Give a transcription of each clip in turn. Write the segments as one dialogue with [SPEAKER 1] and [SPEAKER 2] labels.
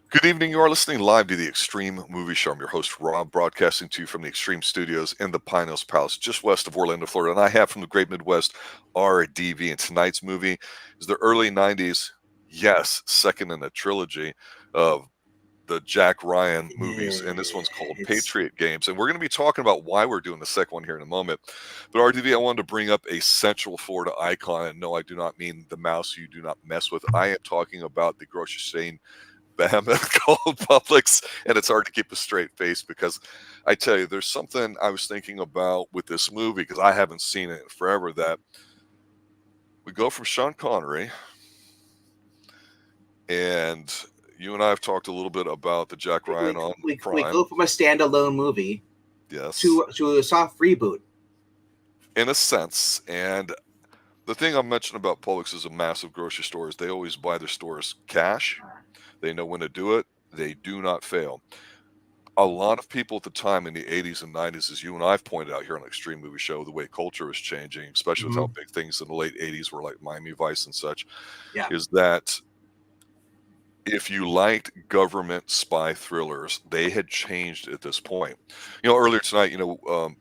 [SPEAKER 1] Good evening. You are listening live to the Extreme Movie Show. I'm your host, Rob, broadcasting to you from the Extreme Studios in the Pine Hills Palace, just west of Orlando, Florida. And I have from the great Midwest, RDV. And tonight's movie is the early 90s, yes, second in a trilogy of the Jack Ryan movies. And this one's called
[SPEAKER 2] It's
[SPEAKER 1] Patriot Games. And we're going to be talking about why we're doing the second one here in a moment. But RDV, I wanted to bring up a Central Florida icon. And no, I do not mean the mouse you do not mess with. I am talking about the grocery chain behemoth called Publix, and it's hard to keep a straight face because I tell you, there's something I was thinking about with this movie because I haven't seen it in forever. That we go from Sean Connery, and you and I have talked a little bit about the Jack Ryan on
[SPEAKER 2] we
[SPEAKER 1] Prime.
[SPEAKER 2] go from a standalone movie
[SPEAKER 1] Yes,
[SPEAKER 2] to a soft reboot.
[SPEAKER 1] in a sense. And the thing I mentioned about Publix is a massive grocery store is they always buy their stores cash. They know when to do it. They do not fail. A lot of people at the time in the 80s and 90s, as you and I've pointed out here on the Extreme Movie Show, the way culture was changing, especially with
[SPEAKER 2] Hmm.
[SPEAKER 1] how big things in the late 80s were like Miami Vice and such,
[SPEAKER 2] Yeah,
[SPEAKER 1] is that if you liked government spy thrillers, they had changed at this point. Earlier tonight,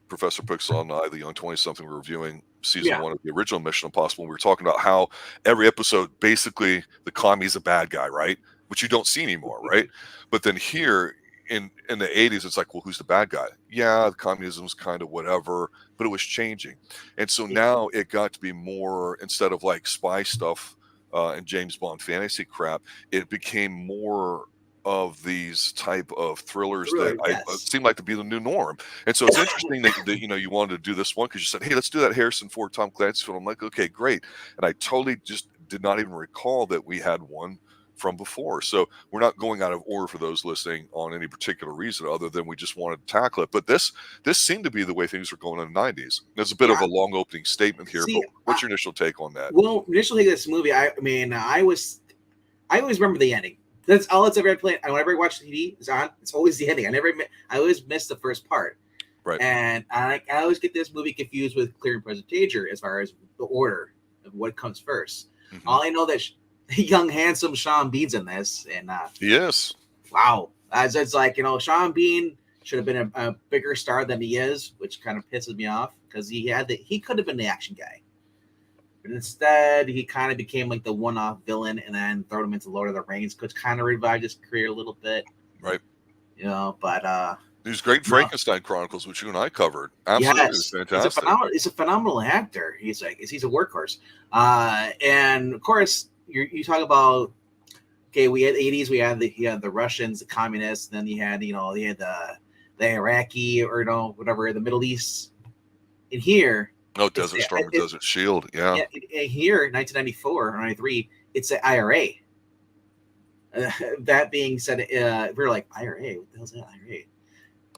[SPEAKER 1] Professor Pix and I, the Young 20 something, were reviewing season
[SPEAKER 2] yeah,
[SPEAKER 1] one of the original Mission Impossible. And we were talking about how every episode, basically, the commie's a bad guy, right? Which you don't see anymore, right? But then here in the 80s, it's like, well, who's the bad guy? Yeah, the communism's kind of whatever, but it was changing. And so
[SPEAKER 2] yeah.
[SPEAKER 1] now it got to be more, instead of like spy stuff and James Bond fantasy crap, it became more of these type of thrillers that
[SPEAKER 2] Thriller.
[SPEAKER 1] I
[SPEAKER 2] Yes.
[SPEAKER 1] seem like to be the new norm. And so it's interesting that you wanted to do this one because you said, hey, let's do that Harrison Ford Tom Clancy film. I'm like, okay, great. And I totally just did not even recall that we had one from before. So we're not going out of order for those listening on any particular reason other than we just wanted to tackle it. But this seemed to be the way things were going in the 90s. There's a bit of
[SPEAKER 2] Yeah.
[SPEAKER 1] a long opening statement here,
[SPEAKER 2] See,
[SPEAKER 1] but what's your initial take on that?
[SPEAKER 2] well, initially this movie, I always remember the ending. That's all it's ever played. Whenever I watch TV, it's on. It's always the ending. I always miss the first part,
[SPEAKER 1] Right.
[SPEAKER 2] and I always get this movie confused with Clear and Present Danger as far as the order of what comes 1st.
[SPEAKER 1] Mm-hmm.
[SPEAKER 2] All I know that young, handsome Sean Bean's in this, and
[SPEAKER 1] Yes.
[SPEAKER 2] wow, as it's like Sean Bean should have been a bigger star than he is, which kind of pisses me off because he could have been the action guy. But instead, he kind of became like the one-off villain, and then throw him into Lord of the Rings, which kind of revived his career a little bit.
[SPEAKER 1] Right.
[SPEAKER 2] But
[SPEAKER 1] He was great in
[SPEAKER 2] no.
[SPEAKER 1] Frankenstein Chronicles, which you and I covered. Absolutely, it was
[SPEAKER 2] Yes,
[SPEAKER 1] fantastic.
[SPEAKER 2] he's a phenomenal actor. He's a workhorse. And of course, you talk about we had the 80s, we had the Russians, the communists, then you had the Iraqi or whatever, the Middle East. In here,
[SPEAKER 1] No, Desert Storm and Desert Shield. Yeah.
[SPEAKER 2] Here, 1994 or 93, it's the IRA. That being said, we're like, IRA. What the hell's that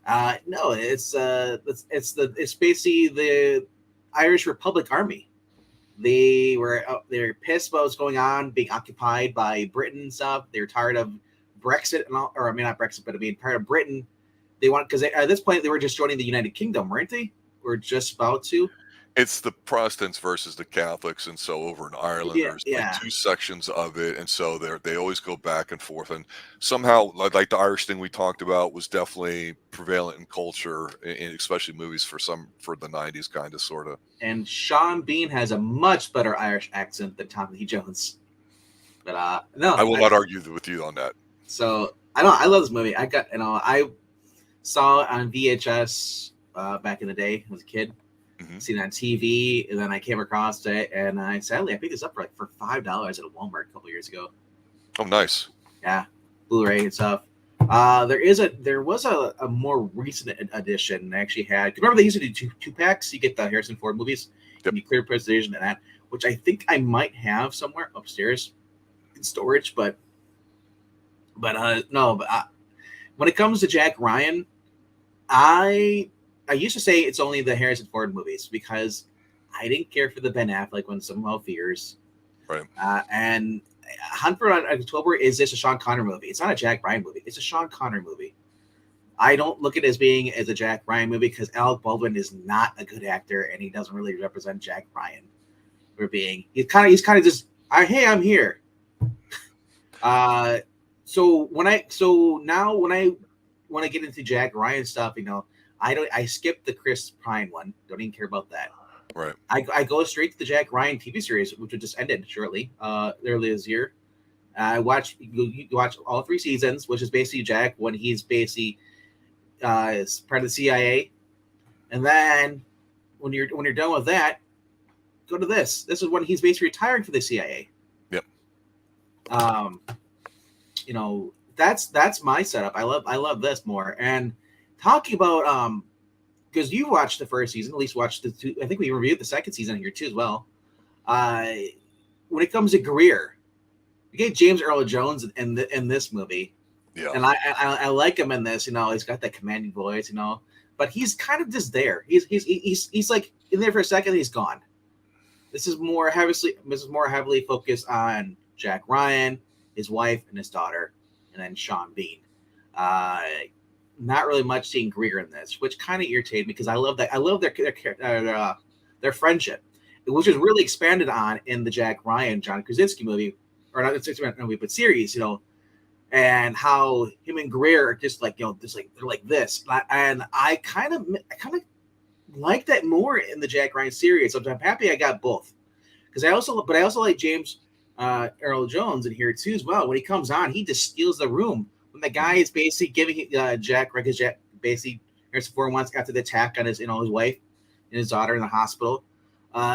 [SPEAKER 2] IRA? No, it's basically the Irish Republic Army. They're pissed about what's going on, being occupied by Britain and stuff. They're tired of Brexit and all, or I mean not Brexit, but I mean tired of Britain. They want because at this point they were just joining the United Kingdom, weren't they? We're just about to.
[SPEAKER 1] It's the Protestants versus the Catholics, and so over in Ireland, there's like
[SPEAKER 2] Yeah.
[SPEAKER 1] two sections of it, and so they always go back and forth. And somehow, like the Irish thing we talked about, was definitely prevalent in culture, especially movies for the '90s, kind of, sort of.
[SPEAKER 2] And Sean Bean has a much better Irish accent than Tommy Lee Jones. But no,
[SPEAKER 1] I will not argue with you on that.
[SPEAKER 2] So I love this movie. I saw it on VHS back in the day as a kid.
[SPEAKER 1] Mm-hmm.
[SPEAKER 2] Seen it on TV, and then I came across it, and I picked this up for $5 at a Walmart a couple years ago.
[SPEAKER 1] Oh, nice.
[SPEAKER 2] Yeah, Blu-ray and stuff. There was a more recent edition. I actually had. Remember they used to do two packs. You get the Harrison Ford movies,
[SPEAKER 1] Yep.
[SPEAKER 2] and you clear presentation and that, which I think I might have somewhere upstairs in storage. But no. But when it comes to Jack Ryan, I used to say it's only the Harrison Ford movies because I didn't care for the Ben Affleck one, somehow fears.
[SPEAKER 1] Right.
[SPEAKER 2] And Hunt for October is this a Sean Connery movie? It's not a Jack Ryan movie. It's a Sean Connery movie. I don't look at it as being as a Jack Ryan movie because Alec Baldwin is not a good actor and he doesn't really represent Jack Ryan. He's kind of just hey, I'm here. now when I get into Jack Ryan stuff, I skip the Chris Pine one. Don't even care about that.
[SPEAKER 1] Right.
[SPEAKER 2] I go straight to the Jack Ryan TV series, which just ended shortly, early this year. I you watch all 3 seasons, which is basically Jack when he's basically is part of the CIA, and then when you're done with that, go to this. This is when he's basically retiring from the CIA.
[SPEAKER 1] Yep.
[SPEAKER 2] Um, that's my setup. I love this more. And talking about because you watched the first season, at least watched the two. I think we reviewed the second season here too as well. Uh, when it comes to Greer, you get James Earl Jones in this movie,
[SPEAKER 1] Yeah.
[SPEAKER 2] and I like him in this. He's got that commanding voice. But he's kind of just there. He's like in there for a second, he's gone. This is more heavily focused on Jack Ryan, his wife, and his daughter, and then Sean Bean. Not really much seeing Greer in this, which kind of irritated me because I love their friendship, which was really expanded on in the Jack Ryan John Krasinski movie, or not movie, but series. And how him and Greer are just like they're like this, and I kind of like that more in the Jack Ryan series. So I'm happy I got both because I also like James Earl Jones in here too as well. When he comes on, he just steals the room. When the guy is basically giving Jack basically Harrison Ford wants after the attack on his his wife and his daughter in the hospital.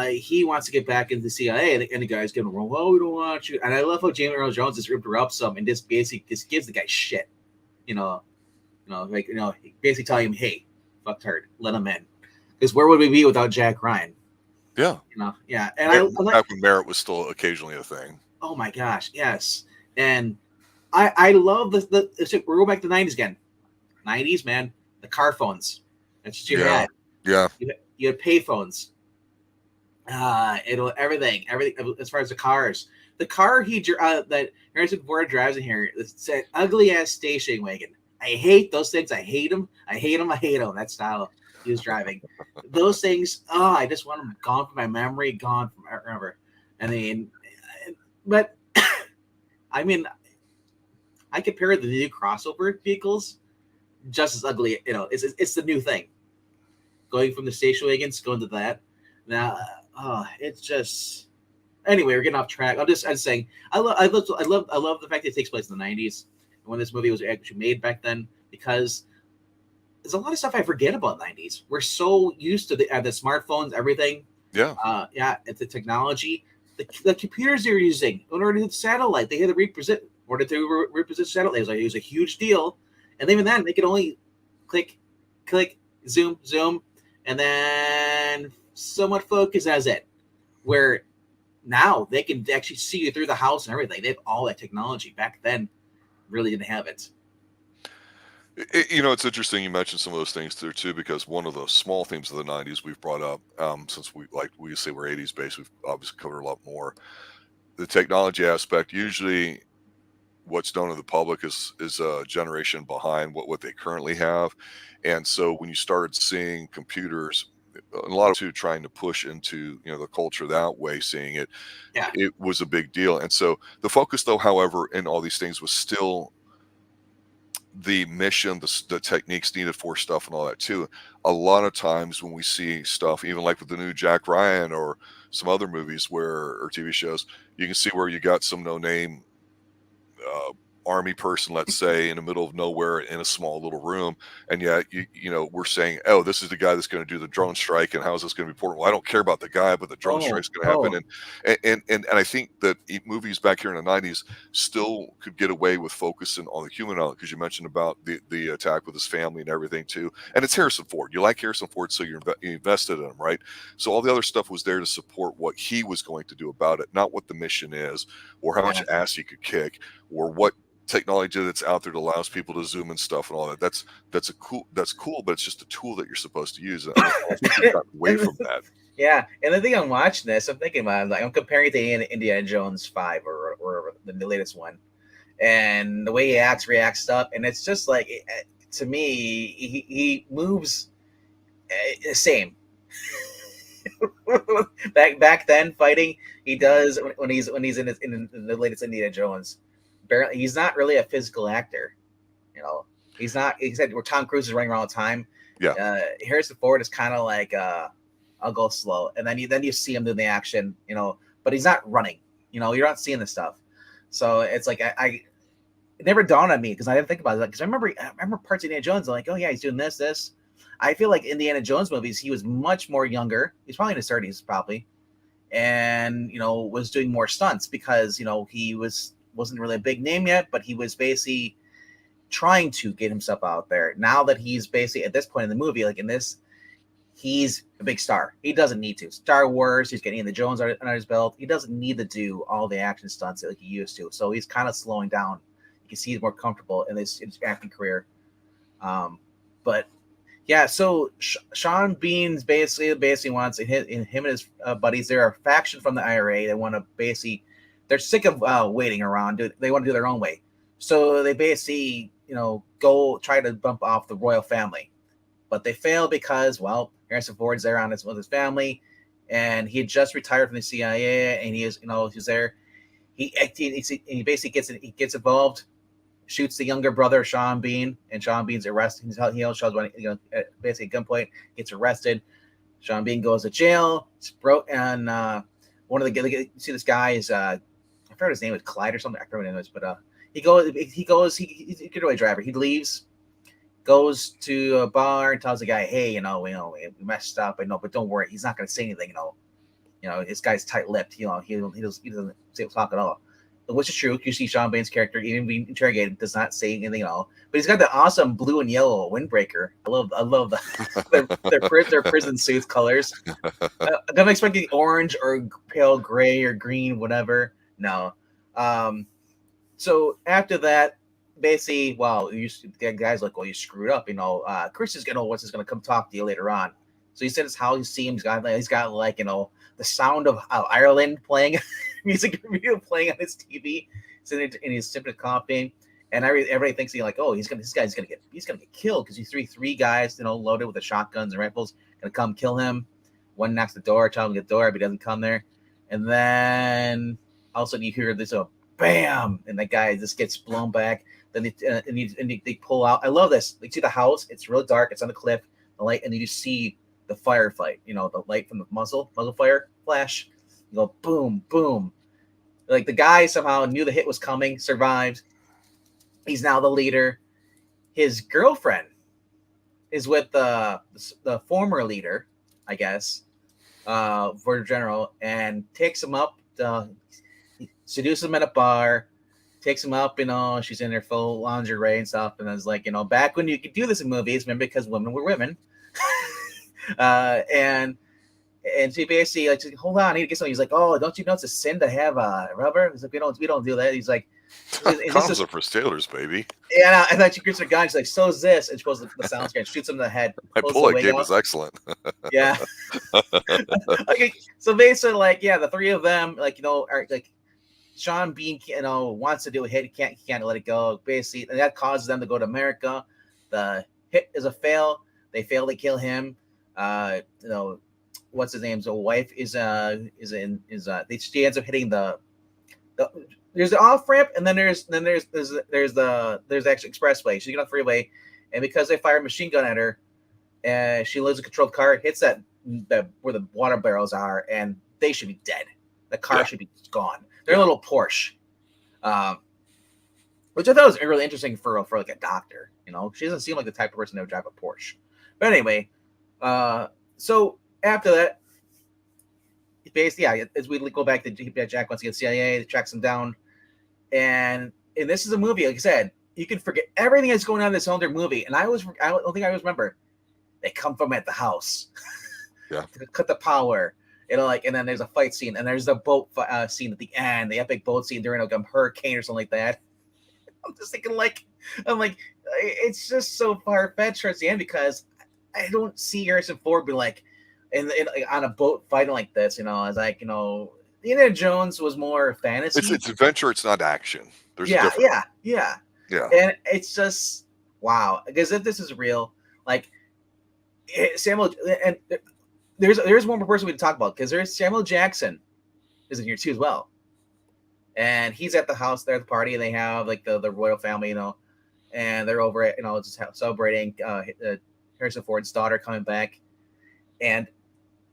[SPEAKER 2] He wants to get back into the CIA, and the guy's giving him, "Well, we don't want you." And I love how James Earl Jones just ripped her up some and just basically just gives the guy shit, basically telling him, "Hey, fuck her, let him in," because where would we be without Jack Ryan?
[SPEAKER 1] Yeah.
[SPEAKER 2] Yeah. And I like,
[SPEAKER 1] back when merit was still occasionally a thing.
[SPEAKER 2] oh my gosh, yes. And I love we're going back to the 90s again. 90s, man. The car phones. That's what you had.
[SPEAKER 1] Yeah.
[SPEAKER 2] You had pay phones. Everything as far as the cars. The car that Harrison Ford drives in here, it's an ugly ass station wagon. I hate those things. I hate them. I hate them. I hate them. That style he was driving. Those things. Oh, I just want them gone from my memory, gone from forever. But I mean, I compare the new crossover vehicles, just as ugly. It's the new thing. Going from the station wagons, going to that. Now, it's just. Anyway, we're getting off track. I'm saying I love the fact that it takes place in the 90s when this movie was actually made back then, because there's a lot of stuff I forget about 90s. We're so used to the smartphones, everything.
[SPEAKER 1] Yeah.
[SPEAKER 2] It's the technology, the computers they're using in order to satellite. They had to represent satellite. It was a huge deal, and even then they could only click, zoom, and then somewhat focus as it. Where now they can actually see you through the house and everything. They have all that technology. Back then, really didn't have it.
[SPEAKER 1] It's interesting you mentioned some of those things there too, because one of the small themes of the 90s we've brought up, since we say we're 80s based, we've obviously covered a lot more. The technology aspect, usually what's known to the public is a generation behind what they currently have. And so when you started seeing computers, a lot of trying to push into the culture that way, seeing it,
[SPEAKER 2] Yeah.
[SPEAKER 1] it was a big deal. And so the focus, though, however, in all these things was still the mission, the techniques needed for stuff and all that too. A lot of times when we see stuff, even like with the new Jack Ryan or some other movies or TV shows, you can see where you got some no-name army person, let's say, in the middle of nowhere in a small little room, and yet we're saying, oh, this is the guy that's going to do the drone strike, and how is this going to be important? Well, I don't care about the guy, but the drone strike's going to happen. And I think that movies back here in the 90s still could get away with focusing on the human element, because you mentioned about the attack with his family and everything too. And it's Harrison Ford. You like Harrison Ford, so you invested in him, right? So all the other stuff was there to support what he was going to do about it, not what the mission is, or how much ass he could kick, or what technology that's out there that allows people to zoom and stuff and all that. That's cool, but it's just a tool that you're supposed to use. And I think we've gotten away from that.
[SPEAKER 2] Yeah, and the thing I'm watching this, I'm thinking about, like, I'm comparing it to Indiana Jones 5 or the latest one, and the way he reacts stuff, and it's just like, to me, he moves the same. back then, fighting, he does when he's in the latest Indiana Jones. barely. He's not really a physical actor. You know, he's not. He said where Tom Cruise is running around all the time.
[SPEAKER 1] Yeah.
[SPEAKER 2] Harrison Ford is kind of like I'll go slow, and then you see him do the action. You know, but he's not running. You know, you're not seeing the stuff. So it's like I it never dawned on me because I didn't think about it. Because I remember parts of Indiana Jones. I'm like, oh yeah, he's doing this. I feel like Indiana Jones movies, he was much more younger. He's probably in his 30s, probably, and was doing more stunts because he wasn't really a big name yet, but he was basically trying to get himself out there. Now that he's basically at this point in the movie, like in this, he's a big star. He doesn't need to. Star Wars, he's getting the Jones under his belt. He doesn't need to do all the action stunts like he used to. So he's kind of slowing down. You can see he's more comfortable in his acting career. But yeah, so Sean Bean's basically wants him and his buddies. They're a faction from the IRA. They want to they're sick of waiting around. They want to do their own way. So they basically, go try to bump off the royal family, but they fail because, well, Harrison Ford's there with his family, and he had just retired from the CIA, and he's there. He basically gets involved, shoots the younger brother Sean Bean, and Sean Bean's arrested. Basically at gunpoint, gets arrested. Sean Bean goes to jail. And one of the see this guy is I forgot his name was Clyde or something. I forget what it was, but he's a getaway driver. He leaves, goes to a bar and tells the guy, hey, we messed up. But don't worry, he's not going to say anything. This guy's tight-lipped. He doesn't talk at all. Which is true. You see Sean Bain's character, even being interrogated, does not say anything at all. But he's got the awesome blue and yellow windbreaker. I love their prison suits colors. I'm expecting orange or pale gray or green, whatever. No. So after that, basically, the guy's like, well, you screwed up. Chris is gonna come talk to you later on. So he said it's how you see him. He's got the sound of Ireland playing. Music video playing on his TV, sitting and he's sipping coffee, and everybody thinks this guy's gonna get killed because you three guys loaded with the shotguns and rifles gonna come kill him. One knocks the door, tell him to get the door, but he doesn't come there, and then all of a sudden you hear this bam, and that guy just gets blown back. Then they pull out. I love this. They see the house. It's real dark. It's on the cliff. The light, and then you see the firefight. The light from the muzzle fire flash. You go boom, boom. Like the guy somehow knew the hit was coming, survived. He's now the leader. His girlfriend is with the former leader, I guess, for general, and takes him up. Seduces him at a bar, takes him up. She's in her full lingerie and stuff, and it's like, back when you could do this in movies, remember, because women were women, And she basically like, hold on, I need to get something. He's like, oh, don't you know it's a sin to have rubber? He's like, we don't do that. He's like,
[SPEAKER 1] condoms are for sailors, baby.
[SPEAKER 2] Yeah, and then she gets her gun. She's like, so is this? And she goes to the sound screen, shoots him in the head.
[SPEAKER 1] My bullet game is excellent.
[SPEAKER 2] Yeah. Okay, so basically, the three of them, are like, Sean Bean, wants to do a hit. He can't let it go. Basically, and that causes them to go to America. The hit is a fail. They fail to kill him. What's his name? So wife she ends up hitting the there's the off ramp, and then there's the actual expressway. She's on the freeway, and because they fire a machine gun at her, and she loses a controlled car, hits that where the water barrels are, and they should be dead. The car should be gone. They're a little Porsche, which I thought was really interesting for like a doctor. She doesn't seem like the type of person that would drive a Porsche. But anyway, so after that, basically, as we go back to Jack once again, CIA tracks him down, and this is a movie. Like I said, you can forget everything that's going on in this whole movie. And I don't think I always remember. They come from at the house, to cut the power. And then there's a fight scene, and there's the boat scene at the end, the epic boat scene during a hurricane or something like that. I'm just thinking, it's just so far fetched towards the end because I don't see Harrison Ford be like, on a boat fighting like this. It's like, Indiana Jones was more fantasy.
[SPEAKER 1] It's adventure. It's not action. There's
[SPEAKER 2] yeah.
[SPEAKER 1] And
[SPEAKER 2] it's just wow. Because if this is real, Samuel, and there's one more person we can talk about because there's Samuel Jackson is in here too as well. and he's at the house there at the party, and they have like the royal family, and they're over it, just celebrating Harrison Ford's daughter coming back, and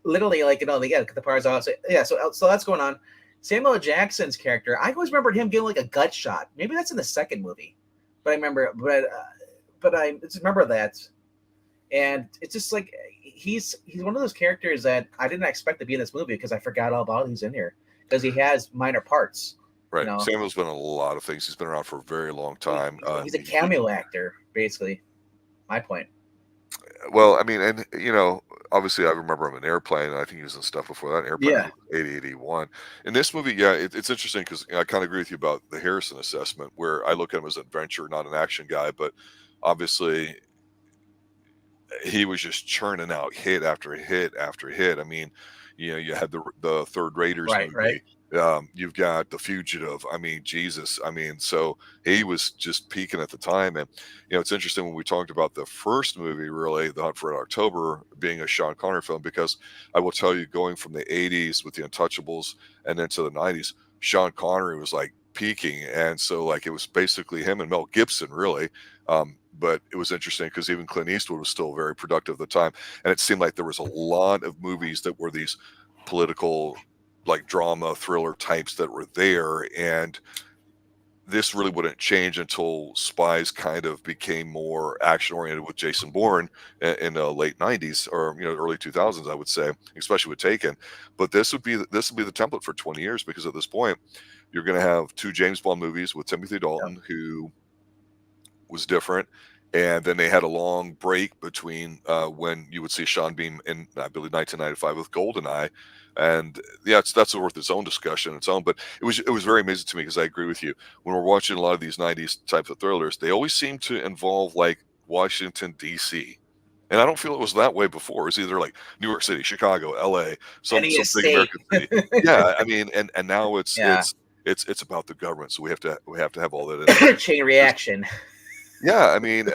[SPEAKER 2] literally like they get the party's out. So, yeah, so that's going on. Samuel L. Jackson's character, I always remembered him getting like a gut shot. Maybe that's in the second movie, but I just remember that, and it's just like he's one of those characters that I didn't expect to be in this movie because I forgot all about he's in here because he has minor parts.
[SPEAKER 1] Right. Samuel's been in a lot of things. He's been around for a very long time.
[SPEAKER 2] He's a cameo actor, basically. My point.
[SPEAKER 1] Well, I mean, and obviously I remember him in Airplane. And I think he was in stuff before that. Airplane,
[SPEAKER 2] Yeah.
[SPEAKER 1] 80, 81. In this movie, yeah, it's interesting because I kind of agree with you about the Harrison assessment, where I look at him as an adventure, not an action guy. But obviously, he was just churning out hit after hit after hit. I mean, you had the Third Raiders movie.
[SPEAKER 2] Right.
[SPEAKER 1] You've got The Fugitive. I mean, Jesus. I mean, so he was just peaking at the time. And, it's interesting when we talked about the first movie, really, The Hunt for Red October, being a Sean Connery film, because I will tell you, going from the 80s with The Untouchables and then to the 90s, Sean Connery was like peaking. And so, like, it was basically him and Mel Gibson, really. But it was interesting because even Clint Eastwood was still very productive at the time. And it seemed like there was a lot of movies that were these political, like drama thriller types that were there, and this really wouldn't change until Spies kind of became more action oriented with Jason Bourne in the late 90s or early 2000s, I would say, especially with Taken. But this would be the template for 20 years, because at this point you're going to have 2 James Bond movies with Timothy Dalton, who was different. And then they had a long break between when you would see Sean Bean in, I believe, 1995 with GoldenEye. And yeah, that's worth its own discussion, its own. But it was very amazing to me, because I agree with you. When we're watching a lot of these 90s types of thrillers, they always seem to involve like Washington, D.C. And I don't feel it was that way before. It's either like New York City, Chicago, L.A., some big American city. Yeah, I mean, and now it's about the government. So we have to have all that in
[SPEAKER 2] chain reaction.
[SPEAKER 1] Yeah, I mean,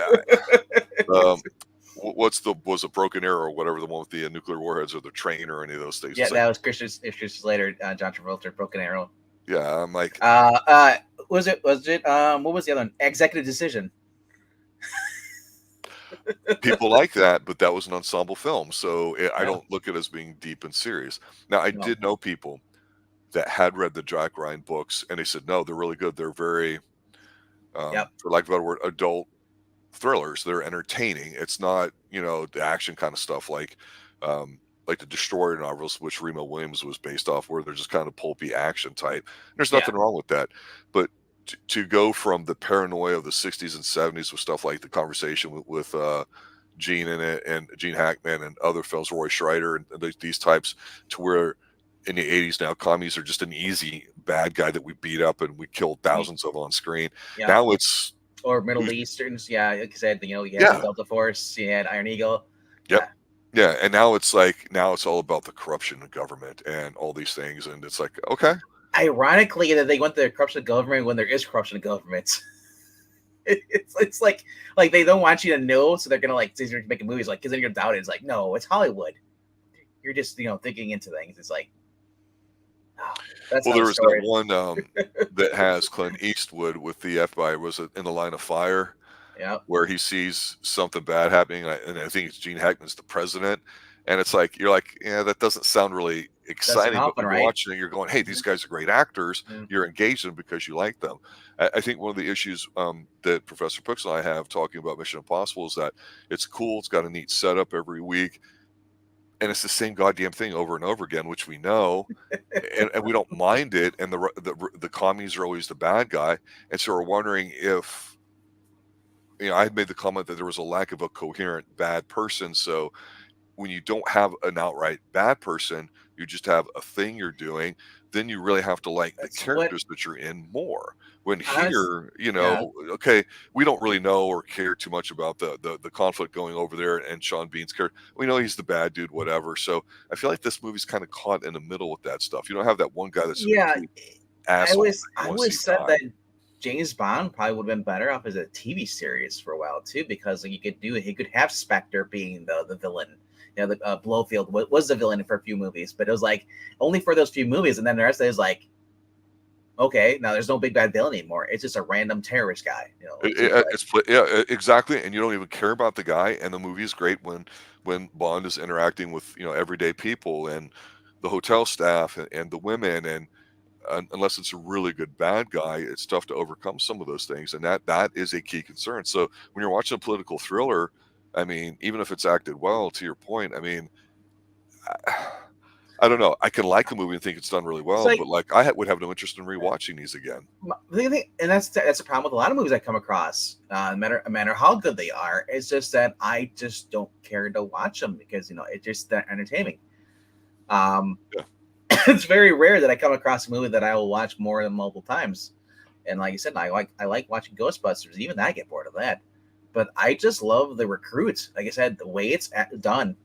[SPEAKER 1] was a Broken Arrow or whatever, the one with the nuclear warheads, or the train, or any of those things?
[SPEAKER 2] Yeah, that was Christian later, John Travolta, Broken Arrow.
[SPEAKER 1] Yeah, I'm like,
[SPEAKER 2] was it? What was the other one? Executive Decision.
[SPEAKER 1] People like that, but that was an ensemble film, so I don't look at it as being deep and serious. Now, I did know people that had read the Jack Ryan books, and they said, no, they're really good. They're very, for lack of a better word, adult thrillers. They're entertaining. It's not, the action kind of stuff like the Destroyer novels, which Remo Williams was based off, where they're just kind of pulpy action type. There's nothing wrong with that, but to go from the paranoia of the 60s and 70s with stuff like The Conversation with Gene in it, and Gene Hackman, and other films, Roy Scheider, and these types, to where in the 80s now commies are just an easy bad guy that we beat up and we killed thousands of on screen. Now it's
[SPEAKER 2] or Middle Easterns, like you said, you had Delta Force, you had Iron Eagle.
[SPEAKER 1] Yeah, and now it's all about the corruption of government and all these things, and it's like, okay.
[SPEAKER 2] Ironically, that they went to the corruption of government when there is corruption of government. It's like they don't want you to know, so they're gonna making movies because then you're gonna doubt it. It's like, no, it's Hollywood. You're just thinking into things. It's like,
[SPEAKER 1] well, there was that one that has Clint Eastwood with the FBI. Was it In the Line of Fire?
[SPEAKER 2] Yeah.
[SPEAKER 1] Where he sees something bad happening, and I think it's Gene Hackman's the president, and it's like, you're like, yeah, that doesn't sound really exciting. But when you're watching it, you're going, hey, these guys are great actors. You're engaged in them because you like them. I think one of the issues that Professor Pooks and I have talking about Mission Impossible is that it's cool. It's got a neat setup every week, and it's the same goddamn thing over and over again, which we know, and we don't mind it. And the commies are always the bad guy, and so we're wondering if, I had made the comment that there was a lack of a coherent bad person. So when you don't have an outright bad person, you just have a thing you're doing, then you really have to like the characters that you're in more. When here, okay, we don't really know or care too much about the conflict going over there and Sean Bean's character. We know he's the bad dude, whatever. So I feel like this movie's kind of caught in the middle with that stuff. You don't have that one guy that's asshole.
[SPEAKER 2] I always said that James Bond probably would have been better off as a TV series for a while too, because he could have Spectre being the villain. Blofeld was the villain for a few movies, but it was like only for those few movies, and then the rest of it is like, Okay, now there's no big bad villain anymore. It's just a random terrorist guy. Like you play.
[SPEAKER 1] Yeah, exactly, and you don't even care about the guy. And the movie is great when Bond is interacting with everyday people and the hotel staff and the women, and unless it's a really good bad guy, it's tough to overcome some of those things, and that is a key concern. So when you're watching a political thriller, I mean, even if it's acted well, to your point, I mean, I don't know. I can like a movie and think it's done really
[SPEAKER 2] It's
[SPEAKER 1] well,
[SPEAKER 2] like
[SPEAKER 1] but like would have no interest in rewatching these again.
[SPEAKER 2] the thing, and that's a problem with a lot of movies I come across. No matter how good they are, it's just that I just don't care to watch them because it's just that entertaining. Um,
[SPEAKER 1] Yeah.
[SPEAKER 2] it's very rare that I come across a movie that I will watch more than multiple times. And like I said, I like watching Ghostbusters. Even I get bored of that. But I just love the Recruits. Like I said, the way it's done.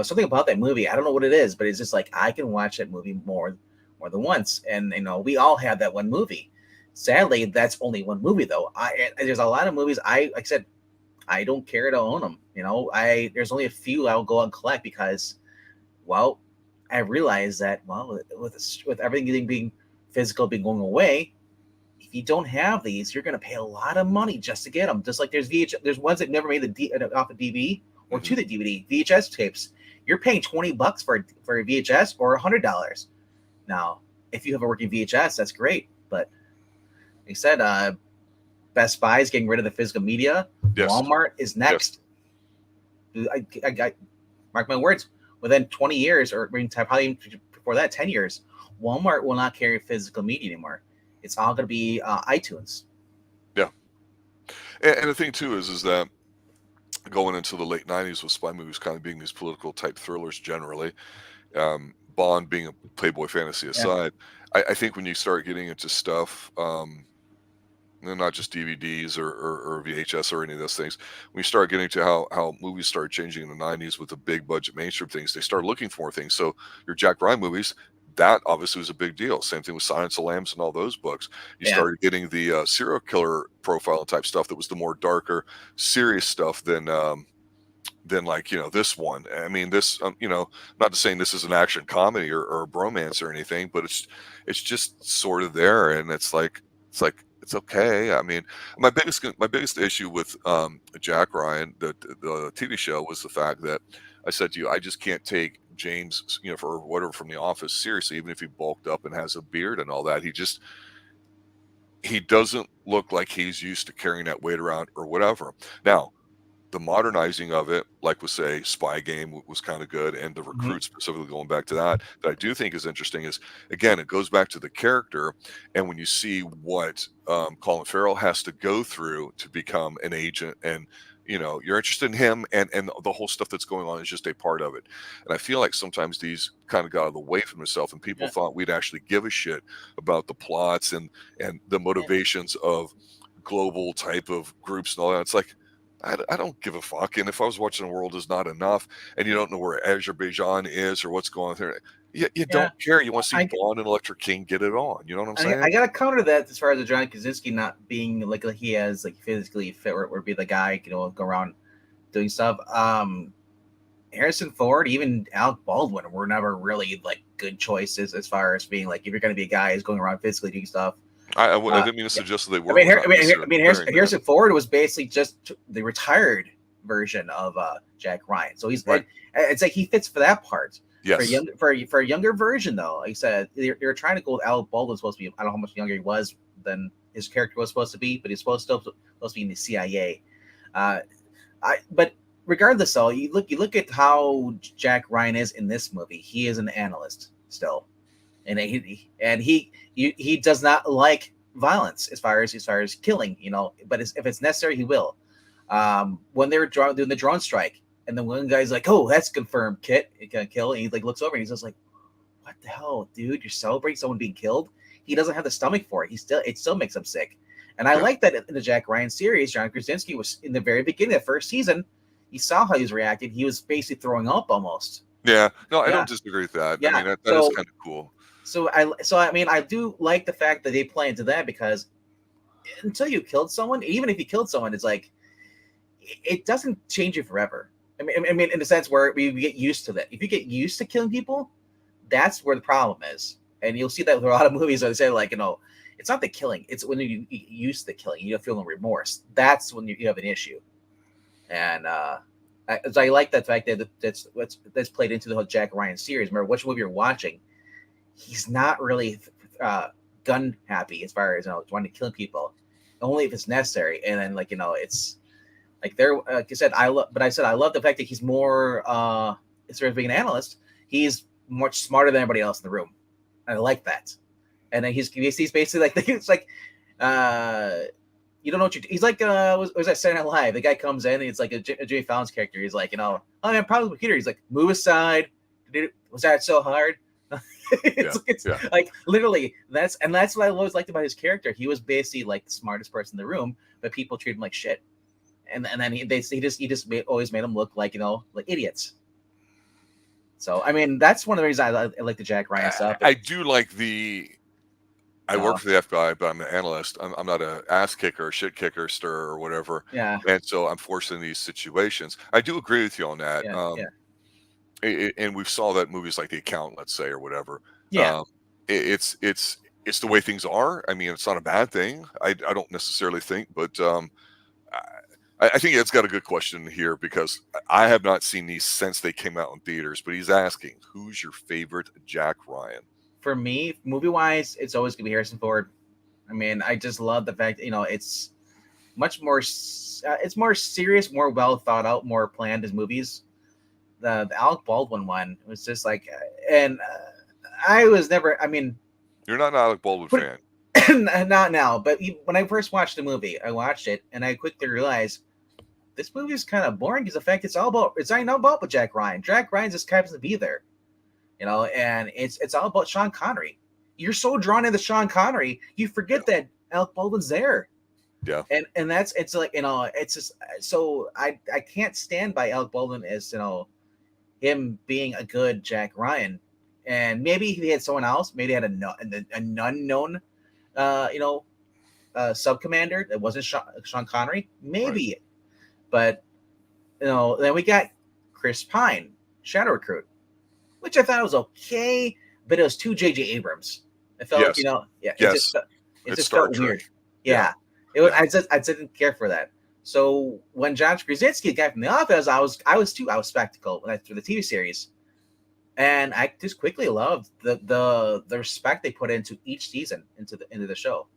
[SPEAKER 2] Something about that movie. I don't know what it is, but it's just like I can watch that movie more than once. And we all have that one movie. Sadly, that's only one movie though. There's a lot of movies like I said, I don't care to own them. There's only a few I'll go and collect because, well, I realize that with everything being physical being going away, if you don't have these, you're going to pay a lot of money just to get them. Just like there's ones that never made off of DVD or to the DVD VHS tapes. You're paying $20 for a VHS or $100. Now, if you have a working VHS, that's great. But like I said, Best Buy is getting rid of the physical media.
[SPEAKER 1] Yes.
[SPEAKER 2] Walmart is next. Yes. I mark my words. Within 20 years, or probably before that, 10 years, Walmart will not carry physical media anymore. It's all going to be iTunes.
[SPEAKER 1] Yeah, and the thing too is that going into the late '90s with spy movies kind of being these political type thrillers generally, Bond being a Playboy fantasy aside, I think when you start getting into stuff, not just DVDs or VHS or any of those things, when you start getting to how movies started changing in the '90s with the big budget mainstream things, they started looking for more things. So your Jack Ryan movies, that obviously was a big deal. Same thing with Silence of the Lambs and all those books. You started getting the serial killer profile type stuff that was the more darker, serious stuff than like this one. I mean, this not to saying this is an action comedy or a bromance or anything, but it's just sort of there, and it's okay. I mean, my biggest issue with Jack Ryan, the TV show, was the fact that I said to you, I just can't take James, for whatever from The Office seriously, even if he bulked up and has a beard and all that. He doesn't look like he's used to carrying that weight around or whatever. Now, the modernizing of it, like with say Spy Game, was kind of good, and the Recruit specifically, going back to that I do think is interesting is, again, it goes back to the character, and when you see what Colin Farrell has to go through to become an agent, and you're interested in him, and the whole stuff that's going on is just a part of it. And I feel like sometimes these kind of got out of the way from himself, and people thought we'd actually give a shit about the plots and the motivations of global type of groups and all that. It's like, I don't give a fuck. And if I was watching The World Is Not Enough and you don't know where Azerbaijan is or what's going on there, you don't care. You want to see Bond and Electric King get it on. You know what I'm saying?
[SPEAKER 2] I got to counter that as far as the John Krasinski not being like he has like physically fit or be the guy, go around doing stuff. Harrison Ford, even Alec Baldwin were never really like good choices as far as being like, if you're going to be a guy who's going around physically doing stuff.
[SPEAKER 1] I didn't mean to suggest that they were.
[SPEAKER 2] Harrison Ford was basically just the retired version of Jack Ryan, so he's right. It's like he fits for that part.
[SPEAKER 1] Yes.
[SPEAKER 2] For a younger version, though, like I said, they're trying to go with Alec Baldwin. Supposed to be, I don't know how much younger he was than his character was supposed to be, but he's supposed to be in the CIA. But regardless, though, you look at how Jack Ryan is in this movie. He is an analyst still. And he does not like violence as far as killing, but if it's necessary, he will. When they were doing the drone strike, and the one guy's like, "Oh, that's confirmed, Kit. It's gonna kill." And he like looks over and he's just like, "What the hell, dude? You're celebrating someone being killed?" He doesn't have the stomach for it. It still makes him sick. And I like that in the Jack Ryan series, John Krasinski was in the very beginning of the first season. You saw how he was reacting. He was basically throwing up almost.
[SPEAKER 1] Yeah, no, I don't disagree with that. Yeah. I mean, that is kind of cool.
[SPEAKER 2] So I do like the fact that they play into that, because until you killed someone, even if you killed someone, it's like it doesn't change you forever. I mean, in the sense where we get used to that. If you get used to killing people, that's where the problem is. And you'll see that with a lot of movies where they say, like, it's not the killing, it's when you use the killing, you feel no remorse. That's when you have an issue. And I like that fact that that's played into the whole Jack Ryan series. Remember, which movie you're watching, he's not really gun happy as far as wanting to kill people, only if it's necessary. And then it's like like I said, I love the fact that he's more instead of being an analyst, he's much smarter than everybody else in the room. I like that. And then he's basically like it's like you don't know what he's like. Was that Saturday Night Live? The guy comes in and it's like a Jimmy Fallon's character. He's like, oh, I'm probably the computer. He's like, move aside. Was that so hard? It's like literally that's what I always liked about his character. He was basically like the smartest person in the room, but people treat him like shit. And then he always made him look like like idiots. So I mean that's one of the reasons I like the Jack Ryan stuff.
[SPEAKER 1] I do like I work for the FBI, but I'm an analyst. I'm not an ass kicker, shit kicker, stir or whatever.
[SPEAKER 2] Yeah.
[SPEAKER 1] And so I'm forced in these situations. I do agree with you on that. And we saw that in movies like The Accountant, let's say, or whatever.
[SPEAKER 2] Yeah.
[SPEAKER 1] It's the way things are. I mean, it's not a bad thing. I don't necessarily think, but I think it's got a good question here because I have not seen these since they came out in theaters. But he's asking, who's your favorite Jack Ryan?
[SPEAKER 2] For me, movie-wise, it's always going to be Harrison Ford. I mean, I just love the fact that, it's much more, it's more serious, more well thought out, more planned as movies. The Alec Baldwin one was just like, and I was never, I mean.
[SPEAKER 1] You're not an Alec Baldwin fan.
[SPEAKER 2] Not now, but when I first watched the movie, I watched it and I quickly realized this movie is kind of boring because the fact it's not about Jack Ryan. Jack Ryan just happens to be there. And it's all about Sean Connery. You're so drawn into Sean Connery, you forget that Alec Baldwin's there.
[SPEAKER 1] Yeah.
[SPEAKER 2] And it's like, it's just, so I can't stand by Alec Baldwin as, him being a good Jack Ryan. And maybe he had someone else, maybe he had an unknown, sub commander that wasn't Sean Connery, maybe. Right. But, then we got Chris Pine, Shadow Recruit, which I thought was okay, but it was too J.J. Abrams. I felt like, it just felt weird. Yeah. It was. I didn't care for that. So when John Krasinski, the guy from The Office, I was skeptical for the TV series, and I just quickly loved the respect they put into each season into the show.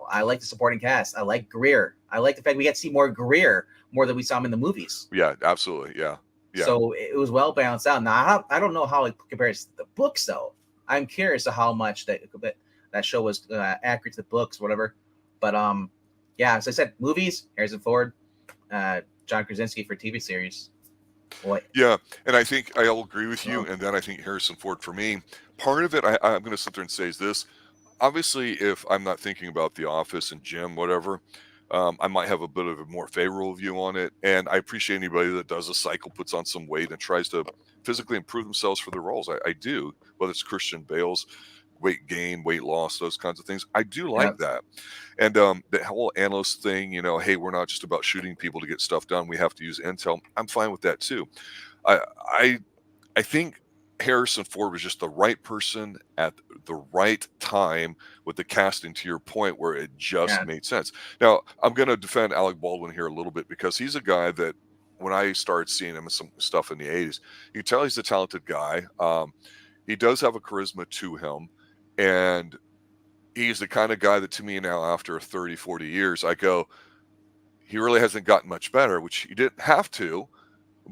[SPEAKER 2] I like the supporting cast. I like Greer. I like the fact we get to see more Greer more than we saw him in the movies.
[SPEAKER 1] Yeah, absolutely. Yeah. Yeah.
[SPEAKER 2] So it was well balanced out. Now I don't know how it compares to the books though. I'm curious to how much that show was accurate to the books, whatever. But as I said, movies, Harrison Ford, John Krasinski for TV series. Boy.
[SPEAKER 1] Yeah, and I think I'll agree with you. And then I think Harrison Ford for me. Part of it, I'm going to sit there and say is this. Obviously, if I'm not thinking about The Office and Jim, whatever, I might have a bit of a more favorable view on it. And I appreciate anybody that does a cycle, puts on some weight, and tries to physically improve themselves for their roles. I do, whether it's Christian Bale's weight gain, weight loss, those kinds of things. I do like that. And the whole analyst thing, hey, we're not just about shooting people to get stuff done. We have to use intel. I'm fine with that too. I think Harrison Ford was just the right person at the right time with the casting, to your point, where it just made sense. Now, I'm going to defend Alec Baldwin here a little bit because he's a guy that when I started seeing him in some stuff in the 80s, you can tell he's a talented guy. He does have a charisma to him. And he's the kind of guy that to me now, after 30, 40 years, I go, he really hasn't gotten much better, which he didn't have to.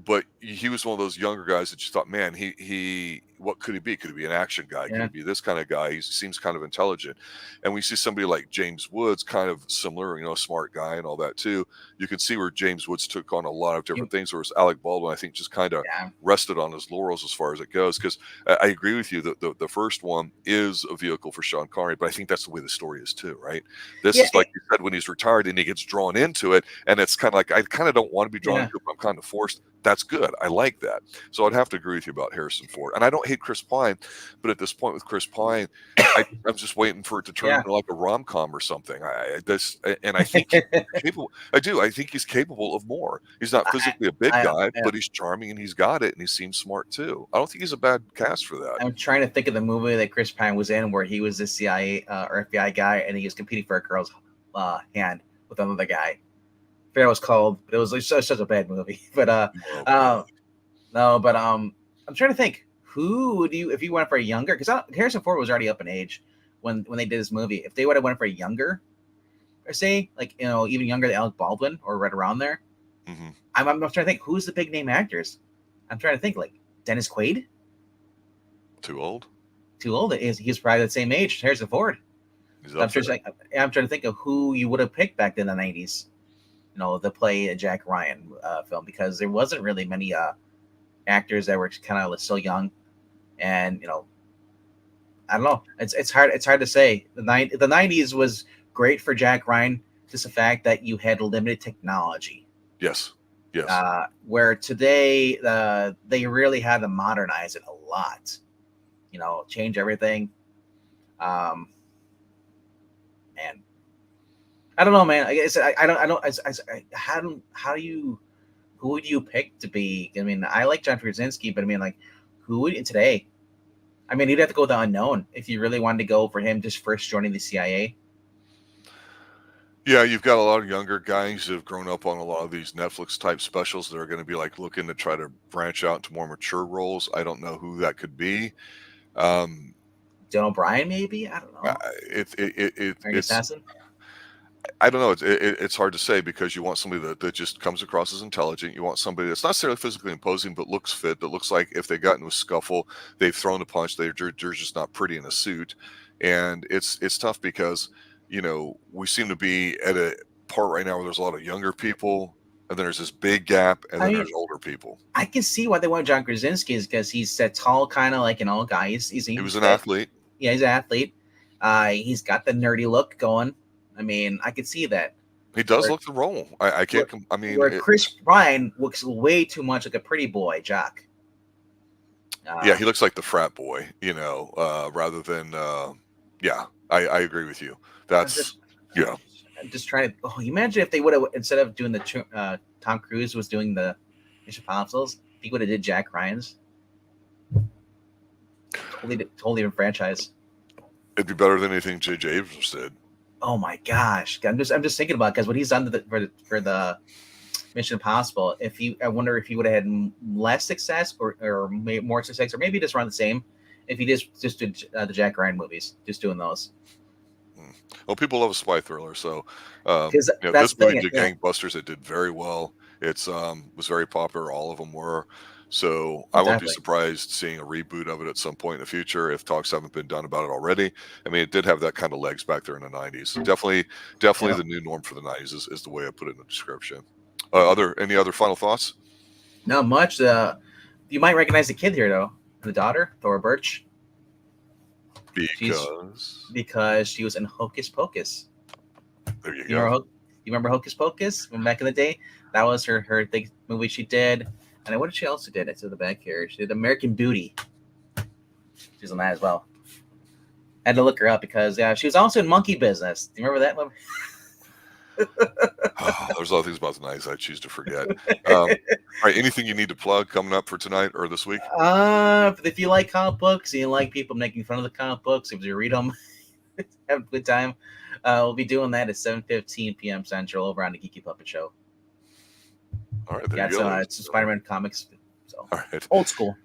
[SPEAKER 1] But he was one of those younger guys that you thought, man, he what could he be? Could he be an action guy? Could he be this kind of guy? He seems kind of intelligent. And we see somebody like James Woods, kind of similar, smart guy and all that too. You can see where James Woods took on a lot of different things, whereas Alec Baldwin, I think, just kind of rested on his laurels as far as it goes. Because I agree with you that the first one is a vehicle for Sean Connery, but I think that's the way the story is too, right? This is like you said, when he's retired and he gets drawn into it, and it's kind of like, I kind of don't want to be drawn into it, but I'm kind of forced. That's good. I like that. So I'd have to agree with you about Harrison Ford. And I don't hate Chris Pine, but at this point with Chris Pine, I'm just waiting for it to turn
[SPEAKER 2] Yeah.
[SPEAKER 1] into like a rom-com or something. And I think he's capable. I do. I think he's capable of more. He's not physically a big guy, but he's charming and he's got it, and he seems smart too. I don't think he's a bad cast for that.
[SPEAKER 2] I'm trying to think of the movie that Chris Pine was in where he was the CIA or FBI guy and he was competing for a girl's hand with another guy. I forget what it was called, but it was such a bad movie. But no, but I'm trying to think who would you if you went for a younger because Harrison Ford was already up in age when they did this movie. If they would have went for a younger, or say like even younger than Alec Baldwin or right around there, I'm trying to think who's the big name actors. I'm trying to think like Dennis Quaid.
[SPEAKER 1] Too old.
[SPEAKER 2] He's probably the same age as Harrison Ford. I'm trying to think of who you would have picked back in the 90s. To play a Jack Ryan film because there wasn't really many actors that were kind of so young, and I don't know. It's hard to say. The 90s was great for Jack Ryan, just the fact that you had limited technology.
[SPEAKER 1] Yes.
[SPEAKER 2] Where today they really had to modernize it a lot. Change everything. And I don't know, man. Who would you pick to be? I mean, I like John Krasinski, but I mean, like, who would today? I mean, you'd have to go with the unknown if you really wanted to go for him just first joining the CIA.
[SPEAKER 1] Yeah, you've got a lot of younger guys that have grown up on a lot of these Netflix type specials that are going to be like looking to try to branch out into more mature roles. I don't know who that could be.
[SPEAKER 2] Dylan O'Brien, maybe. I don't know.
[SPEAKER 1] It's
[SPEAKER 2] assassin.
[SPEAKER 1] I don't know. It's hard to say because you want somebody that just comes across as intelligent. You want somebody that's not necessarily physically imposing, but looks fit. That looks like if they got into a scuffle, they've thrown a punch. They're just not pretty in a suit, and it's tough because we seem to be at a part right now where there's a lot of younger people, and then there's this big gap, and then there's older people.
[SPEAKER 2] I can see why they want John Krasinski is because he's that tall, kind of like an old guy.
[SPEAKER 1] He was an athlete.
[SPEAKER 2] Yeah, he's an athlete. He's got the nerdy look going. I mean, I could see that.
[SPEAKER 1] He does look the role. I can't.
[SPEAKER 2] Chris Ryan looks way too much like a pretty boy jock.
[SPEAKER 1] Yeah, he looks like the frat boy, rather than. Yeah, I agree with you. That's
[SPEAKER 2] I'm just trying to. Oh, you imagine if they would have instead of doing the Tom Cruise was doing the Mission Impossibles, he would have did Jack Ryan's. Totally different franchise.
[SPEAKER 1] It'd be better than anything J.J. Abrams did.
[SPEAKER 2] Oh my gosh! I'm just thinking about it because what he's done for the Mission Impossible. I wonder if he would have had less success or more success, or maybe just around the same. If he just did the Jack Ryan movies, just doing those.
[SPEAKER 1] Well, people love a spy thriller, so
[SPEAKER 2] this
[SPEAKER 1] movie did gangbusters. It did very well. It's was very popular. All of them were. So I won't be surprised seeing a reboot of it at some point in the future if talks haven't been done about it already. I mean, it did have that kind of legs back there in the 90s. So definitely the new norm for the 90s is the way I put it in the description. Any other final thoughts?
[SPEAKER 2] Not much. You might recognize the kid here, though. The daughter, Thora Birch. Because she was in Hocus Pocus.
[SPEAKER 1] There you go.
[SPEAKER 2] You remember Hocus Pocus from back in the day? That was her big movie she did. And what did she also did? It's in the back here. She did American Beauty. She's on that as well. I had to look her up because she was also in Monkey Business. Do you remember that movie?
[SPEAKER 1] There's a lot of things about the 90s I choose to forget. All right, anything you need to plug coming up for tonight or this week?
[SPEAKER 2] If you like comic books and you like people making fun of the comic books, if you read them, have a good time. We'll be doing that at 7:15 p.m. Central over on the Geeky Puppet Show.
[SPEAKER 1] All right, there you go.
[SPEAKER 2] It's Spider-Man comics. So
[SPEAKER 1] all right.
[SPEAKER 2] Old school.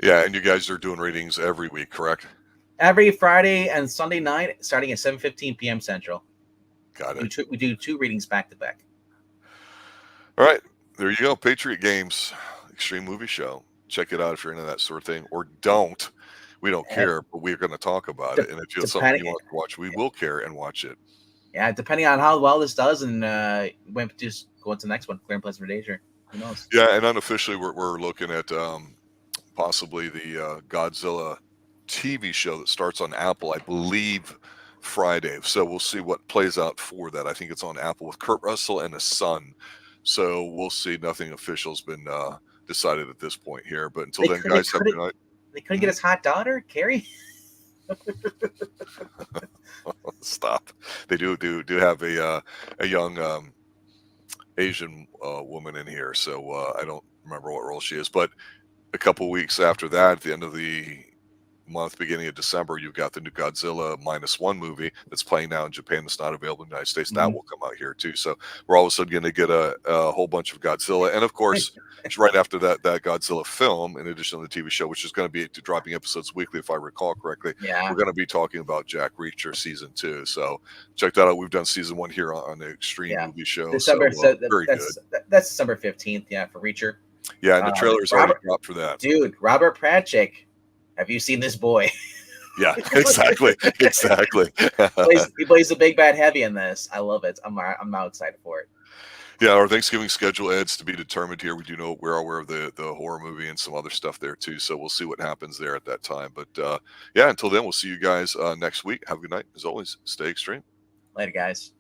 [SPEAKER 1] Yeah, and you guys are doing readings every week, correct?
[SPEAKER 2] Every Friday and Sunday night, starting at 7:15 p.m. Central.
[SPEAKER 1] Got it.
[SPEAKER 2] We do 2 readings back to back.
[SPEAKER 1] All right, there you go. Patriot Games Xtreme Movie Show. Check it out if you're into that sort of thing, or don't. We don't care, but we're going to talk about it. And if it's something you want to watch, we will care and watch it.
[SPEAKER 2] Yeah, depending on how well this does, and when just go into the next one, Clear and Pleasant Danger. Who knows?
[SPEAKER 1] Yeah, and unofficially, we're looking at possibly the Godzilla TV show that starts on Apple, I believe, Friday. So we'll see what plays out for that. I think it's on Apple with Kurt Russell and his son. So we'll see. Nothing official has been decided at this point here. But until then, guys, have a good night.
[SPEAKER 2] They couldn't get his hot daughter, Carrie.
[SPEAKER 1] Stop. They do have a young Asian woman in here, so I don't remember what role she is. But a couple weeks after that, at the end of the month, beginning of December, you've got the new Godzilla -1 movie that's playing now in Japan. That's not available in the United States. That will come out here too. So we're all of a sudden going to get a whole bunch of Godzilla, and of course, right after that Godzilla film, in addition to the TV show, which is going to be dropping episodes weekly, if I recall correctly.
[SPEAKER 2] Yeah.
[SPEAKER 1] We're going to be talking about Jack Reacher season 2. So check that out. We've done season 1 here on the Xtreme movie show.
[SPEAKER 2] December,
[SPEAKER 1] so very good.
[SPEAKER 2] That's December 15th. Yeah, for Reacher.
[SPEAKER 1] Yeah, and the trailer's already dropped for that.
[SPEAKER 2] Dude, Robert Patriot. Have you seen this boy?
[SPEAKER 1] Yeah, exactly. Exactly.
[SPEAKER 2] He plays the big bad heavy in this. I love it. I'm now excited for it.
[SPEAKER 1] Yeah, our Thanksgiving schedule adds to be determined here. We do know we're aware of the horror movie and some other stuff there too. So we'll see what happens there at that time. But yeah, until then, we'll see you guys next week. Have a good night. As always, stay extreme.
[SPEAKER 2] Later, guys.